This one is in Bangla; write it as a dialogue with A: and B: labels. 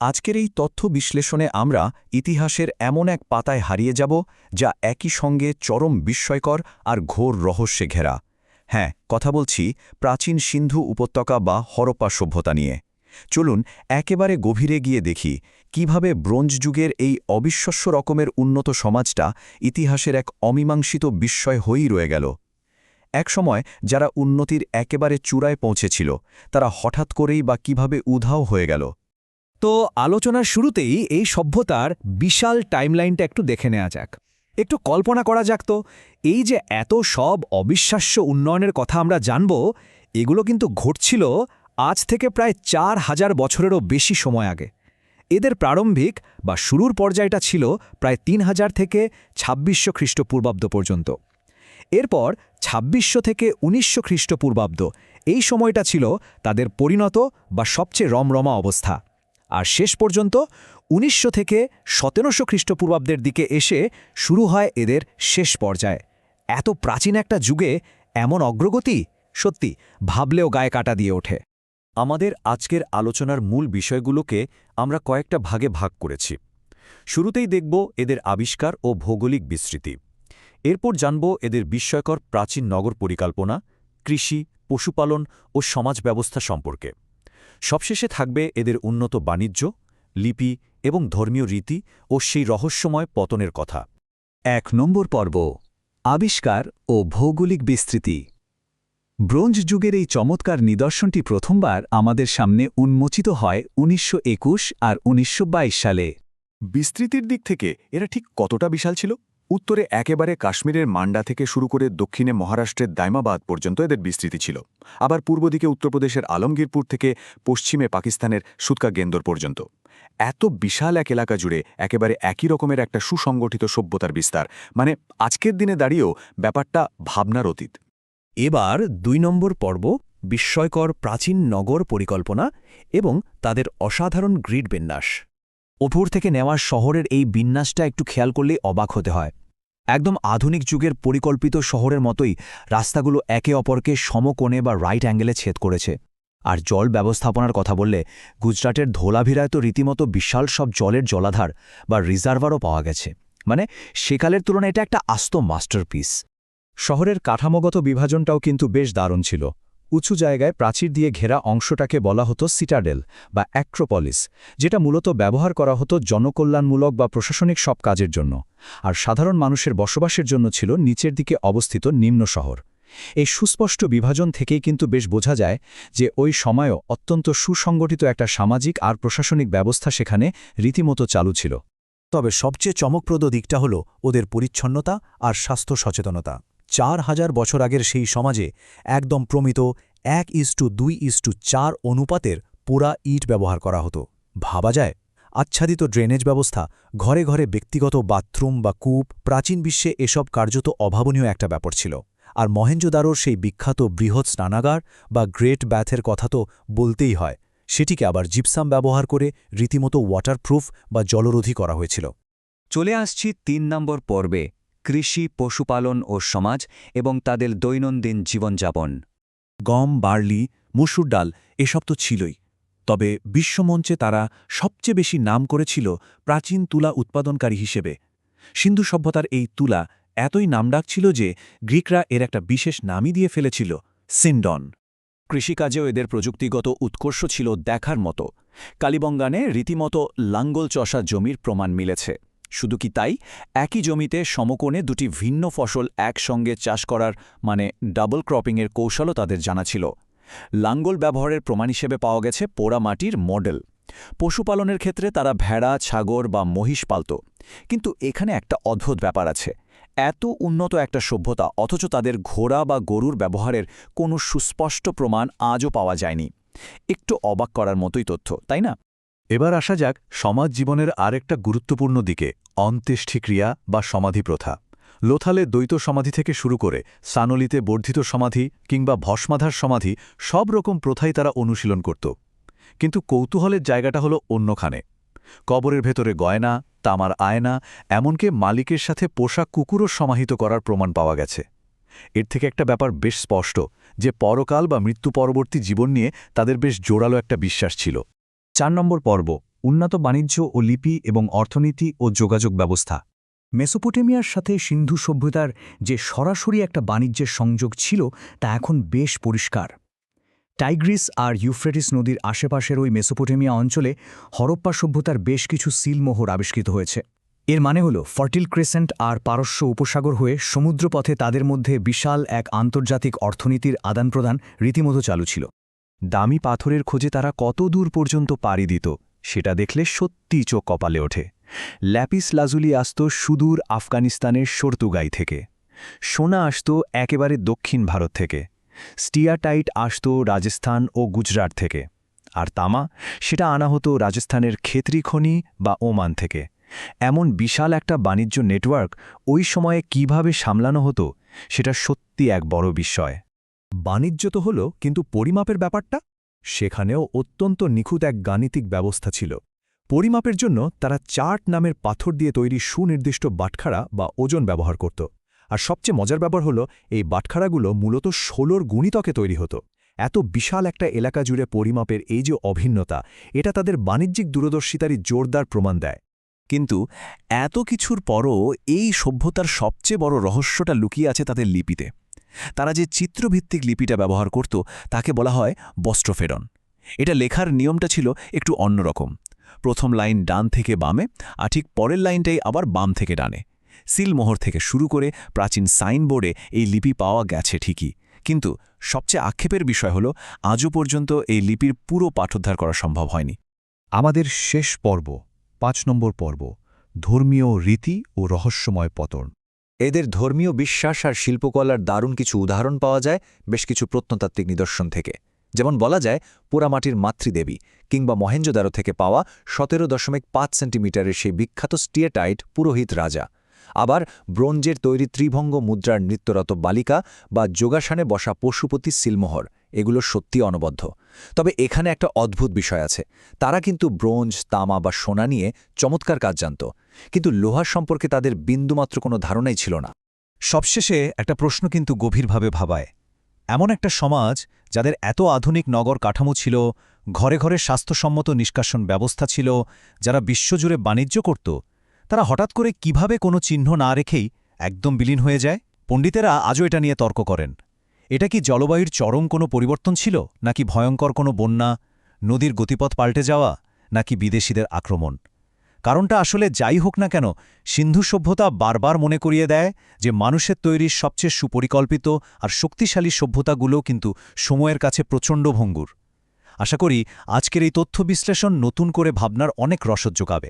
A: আজকের এই তথ্য বিশ্লেষণে আমরা ইতিহাসের এমন এক পাতায় হারিয়ে যাব যা একই সঙ্গে চরম বিস্ময়কর আর ঘোর রহস্যে ঘেরা। হ্যাঁ, কথা বলছি প্রাচীন সিন্ধু উপত্যকা বা হরপ্পা সভ্যতা নিয়ে। চলুন একেবারে গভীরে গিয়ে দেখি কিভাবে ব্রোঞ্জ যুগের এই অবিশ্বাস্য রকমের উন্নত সমাজটা ইতিহাসের এক অমীমাংসিত বিস্ময় হয়েই রয়ে গেল। একসময় যারা উন্নতির একেবারে চূড়ায় পৌঁছেছিল তারা হঠাৎ করেই বা কিভাবে উধাও হয়ে গেল।
B: তো আলোচনার শুরুতেই এই সভ্যতার বিশাল টাইমলাইনটা একটু দেখে নেওয়া যাক। একটু কল্পনা করা যাক তো, এই যে এত সব অবিশ্বাস্য উন্নয়নের কথা আমরা জানব, এগুলো কিন্তু ঘটছিল আজ থেকে প্রায় ৪,০০০ বছরেরও বেশি সময় আগে। এদের প্রারম্ভিক বা শুরুর পর্যায়টা ছিল প্রায় ৩,০০০ থেকে ২৬০০ খ্রিস্টপূর্বাব্দ পর্যন্ত। এরপর ২৬০০ থেকে ১৯০০ খ্রিস্টপূর্বাব্দ, এই সময়টা ছিল তাদের পরিণত বা সবচেয়ে রমরমা অবস্থা। আর শেষ পর্যন্ত ১৯০০ থেকে ১৭০০ খ্রিস্টপূর্বাব্দের দিকে এসে শুরু হয় এদের শেষ পর্যায়। এত প্রাচীন একটা যুগে এমন অগ্রগতি সত্যি ভাবলেও গায়ে কাটা দিয়ে ওঠে।
A: আমাদের আজকের আলোচনার মূল বিষয়গুলোকে আমরা কয়েকটা ভাগে ভাগ করেছি। শুরুতেই দেখব এদের আবিষ্কার ও ভৌগোলিক বিস্তৃতি। এরপর জানব এদের বিস্ময়কর প্রাচীন নগর পরিকল্পনা, কৃষি, পশুপালন ও সমাজ ব্যবস্থা সম্পর্কে। সবশেষে থাকবে এদের উন্নত বাণিজ্য, লিপি এবং ধর্মীয় রীতি ও সেই রহস্যময় পতনের কথা।
C: ১ নম্বর পর্ব, আবিষ্কার ও ভৌগোলিক বিস্তৃতি। ব্রোঞ্জ যুগের এই চমৎকার নিদর্শনটি প্রথমবার আমাদের সামনে উন্মোচিত হয় ১৯২১ আর ১৯২২ সালে।
D: বিস্তৃতির দিক থেকে এরা ঠিক কতটা বিশাল ছিল? উত্তরে একেবারে কাশ্মীরের মান্ডা থেকে শুরু করে দক্ষিণে মহারাষ্ট্রের দাইমাবাদ পর্যন্ত এদের বিস্তৃতি ছিল। আবার পূর্ব দিকে উত্তরপ্রদেশের আলমগীরপুর থেকে পশ্চিমে পাকিস্তানের সুতকা গেন্দর পর্যন্ত। এত বিশাল এক এলাকা জুড়ে একেবারে একই রকমের একটা সুসংগঠিত সভ্যতার বিস্তার, মানে আজকের দিনে দাঁড়িয়েও ব্যাপারটা ভাবনার অতীত।
A: এবার ২ নম্বর পর্ব, বিস্ময়কর প্রাচীন নগর পরিকল্পনা এবং তাদের অসাধারণ গ্রিড বিন্যাস।
B: ওপর থেকে নেওয়া শহরের এই বিন্যাসটা একটু খেয়াল করলেই অবাক হতে হয়। একদম আধুনিক যুগের পরিকল্পিত শহরের মতোই রাস্তাগুলো একে অপরকে সমকোণে বা রাইট অ্যাঙ্গেলে ছেদ করেছে। আর জল ব্যবস্থাপনার কথা বললে গুজরাটের ধোলাভিরায় তো রীতিমতো বিশাল সব জলের জলাধার বা রিজার্ভারও পাওয়া গেছে। মানে সেকালের তুলনায় এটা একটা আস্ত মাস্টারপিস।
C: শহরের কাঠামোগত বিভাজনটাও কিন্তু বেশ দারুণ ছিল। উঁচু জায়গায় প্রাচীর দিয়ে ঘেরা অংশটাকে বলা হতো সিটাডেল বা অ্যাক্রোপলিস, যেটা মূলত ব্যবহার করা হতো জনকল্যাণমূলক বা প্রশাসনিক সব কাজের জন্য। আর সাধারণ মানুষের বসবাসের জন্য ছিল নিচের দিকে অবস্থিত নিম্ন শহর। এই সুস্পষ্ট বিভাজন থেকেই কিন্তু বেশ বোঝা যায় যে ওই সময়ও অত্যন্ত সুসংগঠিত একটা সামাজিক আর প্রশাসনিক ব্যবস্থা সেখানে রীতিমতো চালু ছিল।
B: তবে সবচেয়ে চমকপ্রদ দিকটা হল ওদের পরিচ্ছন্নতা আর স্বাস্থ্য সচেতনতা। ৪,০০০ বছর আগের সেই সমাজে একদম প্রমিত ১:২:৪ অনুপাতের পোড়া ইট ব্যবহার করা হতো। ভাবা যায়, আচ্ছাদিত ড্রেনেজ ব্যবস্থা, ঘরে ঘরে ব্যক্তিগত বাথরুম বা কূপ, প্রাচীন বিশ্বে এসব কার্যত অভাবনীয় একটা ব্যাপার ছিল। আর মহেঞ্জোদারোর সেই বিখ্যাত বৃহৎ স্নানাগার বা গ্রেট ব্যাথের কথা তো বলতেই হয়। সেটিকে আবার জিপসাম ব্যবহার করে রীতিমতো ওয়াটারপ্রুফ বা জলরোধী করা হয়েছিল।
C: চলে আসছি ৩ নম্বর পর্বে, কৃষি, পশুপালন ও সমাজ এবং তাদের দৈনন্দিন জীবনযাপন।
A: গম, বার্লি, মসুর ডাল এসব তো ছিলই। তবে বিশ্বমঞ্চে তারা সবচেয়ে বেশি নাম করেছিল প্রাচীন তুলা উৎপাদনকারী হিসেবে। সিন্ধু সভ্যতার এই তুলা এতই নামডাক ছিল যে গ্রিকরা এর একটা বিশেষ নামই দিয়ে ফেলেছিল, সিন্ডন। কৃষিকাজেও এদের প্রযুক্তিগত উৎকর্ষ ছিল দেখার মতো। কালিবঙ্গানে রীতিমতো লাঙ্গল চষা জমির প্রমাণ মিলেছে। শুধু কি তাই, একই জমিতে সমকোণে দুটি ভিন্ন ফসল একসঙ্গে চাষ করার মানে ডাবল ক্রপিংয়ের কৌশলও তাদের জানা ছিল। লাঙ্গল ব্যবহারের প্রমাণ হিসেবে পাওয়া গেছে পোড়া মাটির মডেল। পশুপালনের ক্ষেত্রে তারা ভেড়া, ছাগল বা মহিষ পালত। কিন্তু এখানে একটা অদ্ভুত ব্যাপার আছে। এত উন্নত একটা সভ্যতা, অথচ তাদের ঘোড়া বা গরুর ব্যবহারের কোনো সুস্পষ্ট প্রমাণ আজও পাওয়া যায়নি। একটু অবাক করার মতোই তথ্য, তাই না?
D: এবার আসা যাক সমাজ জীবনের আরেকটা গুরুত্বপূর্ণ দিকে, অন্ত্যেষ্টিক্রিয়া বা সমাধি প্রথা। লোথালে দ্বৈত সমাধি থেকে শুরু করে সানলিতে বর্ধিত সমাধি কিংবা ভস্মাধার সমাধি, সব রকম প্রথাই তারা অনুশীলন করত। কিন্তু কৌতূহলের জায়গাটা হলো অন্যখানে। কবরের ভেতরে গয়না, তামার আয়না, এমনকি মালিকের সাথে পোষা কুকুরও সমাহিত করার প্রমাণ পাওয়া গেছে। এর থেকে একটা ব্যাপার বেশ স্পষ্ট, যে পরকাল বা মৃত্যু পরবর্তী জীবন নিয়ে তাদের বেশ জোরালো একটা বিশ্বাস ছিল।
C: ৪ নম্বর পর্ব, উন্নত বাণিজ্য ও লিপি এবং অর্থনীতি ও যোগাযোগ ব্যবস্থা।
B: মেসোপটেমিয়ার সাথে সিন্ধু সভ্যতার যে সরাসরি একটা বাণিজ্যের সংযোগ ছিল তা এখন বেশ পরিষ্কার। টাইগ্রিস আর ইউফ্রেটিস নদীর আশেপাশের ওই মেসোপটেমিয়া অঞ্চলে হরপ্পা সভ্যতার বেশ কিছু সিলমোহর আবিষ্কৃত হয়েছে। এর মানে হল ফার্টিল ক্রেসেন্ট আর পারস্য উপসাগর হয়ে সমুদ্রপথে তাদের মধ্যে বিশাল এক আন্তর্জাতিক অর্থনীতির আদানপ্রদান রীতিমতো চালু ছিল।
C: দামি পাথরের খোঁজে তারা কত দূর পর্যন্ত পাড়ি দিত সেটা দেখলে সত্যি চোখ কপালে ওঠে। ল্যাপিস লাজুলি আসত সুদূর আফগানিস্তানের শর্তুগাই থেকে, সোনা আসত একেবারে দক্ষিণ ভারত থেকে, স্টিয়াটাইট আসত রাজস্থান ও গুজরাট থেকে, আর তামা সেটা আনা হতো রাজস্থানের খেতরি খনি বা ওমান থেকে। এমন বিশাল একটা বাণিজ্য নেটওয়ার্ক ওই সময়ে কিভাবে সামলানো হতো সেটা সত্যি এক বড় বিস্ময়। বাণিজ্য তো হল, কিন্তু পরিমাপের ব্যাপারটা? সেখানেও অত্যন্ত নিখুঁত এক গাণিতিক ব্যবস্থা ছিল। পরিমাপের জন্য তারা চার্ট নামের পাথর দিয়ে তৈরি সুনির্দিষ্ট বাটখারা বা ওজন ব্যবহার করত। আর সবচেয়ে মজার ব্যাপার হল, এই বাটখারাগুলো মূলত ১৬র গুণিতকে তৈরি হতো। এত বিশাল একটা এলাকা জুড়ে পরিমাপের এই যে অভিন্নতা, এটা তাদের বাণিজ্যিক দূরদর্শিতারই জোরদার প্রমাণ দেয়।
A: কিন্তু এত কিছুর পরও এই সভ্যতার সবচেয়ে বড় রহস্যটা লুকিয়ে আছে তাদের লিপিতে। তারা যে চিত্রভিত্তিক লিপিটা ব্যবহার করত তাকে বলা হয় বস্ট্রোফেডন। এটা লেখার নিয়মটা ছিল একটু অন্যরকম। প্রথম লাইন ডান থেকে বামে, আর ঠিক পরের লাইনটাই আবার বাম থেকে ডানে। সিলমোহর থেকে শুরু করে প্রাচীন সাইনবোর্ডে এই লিপি পাওয়া গেছে ঠিকই, কিন্তু সবচেয়ে আক্ষেপের বিষয় হল আজও পর্যন্ত এই লিপির পুরো পাঠোদ্ধার করা সম্ভব হয়নি।
C: আমাদের শেষ পর্ব, ৫ নম্বর পর্ব, ধর্মীয় রীতি ও রহস্যময় পতন।
E: এদের ধর্মীয় বিশ্বাস আর শিল্পকলার দারুণ কিছু উদাহরণ পাওয়া যায় বেশ কিছু প্রত্নতাত্ত্বিক নিদর্শন থেকে। যেমন বলা যায় পোড়ামাটির মাতৃদেবী, কিংবা মহেঞ্জোদারো থেকে পাওয়া ১৭.৫ সেন্টিমিটারের সেই বিখ্যাত স্টিয়াটাইট পুরোহিত রাজা। আবার ব্রোঞ্জের তৈরি ত্রিভঙ্গ মুদ্রার নৃত্যরত বালিকা বা যোগাসনে বসা পশুপতি সিলমোহর, এগুলো সত্যি অনবদ্য। তবে এখানে একটা অদ্ভুত বিষয় আছে। তারা কিন্তু ব্রোঞ্জ, তামা বা সোনা নিয়ে চমৎকার কাজ জানত, কিন্তু লোহার সম্পর্কে তাদের বিন্দুমাত্র কোনো ধারণাই ছিল না।
C: সবশেষে একটা প্রশ্ন কিন্তু গভীরভাবে ভাবায়। এমন একটা সমাজ যাদের এত আধুনিক নগর কাঠামো ছিল, ঘরে ঘরে স্বাস্থ্যসম্মত নিষ্কাশন ব্যবস্থা ছিল, যারা বিশ্বজুড়ে বাণিজ্য করত, তারা হঠাৎ করে কিভাবে কোনো চিহ্ন না রেখেই একদম বিলীন হয়ে যায়? পণ্ডিতেরা আজও এটা নিয়ে তর্ক করেন। এটা কি জলবায়ুর চরম কোনো পরিবর্তন ছিল, নাকি ভয়ঙ্কর কোনো বন্যা, নদীর গতিপথ পাল্টে যাওয়া, নাকি বিদেশিদের আক্রমণ? কারণটা আসলে যাই হোক না কেন, সিন্ধু সভ্যতা বারবার মনে করিয়ে দেয় যে মানুষের তৈরি সবচেয়ে সুপরিকল্পিত আর শক্তিশালী সভ্যতাগুলো কিন্তু সময়ের কাছে প্রচণ্ড ভঙ্গুর। আশা করি আজকের এই তথ্য বিশ্লেষণ নতুন করে ভাবনার অনেক রসদ যোগাবে।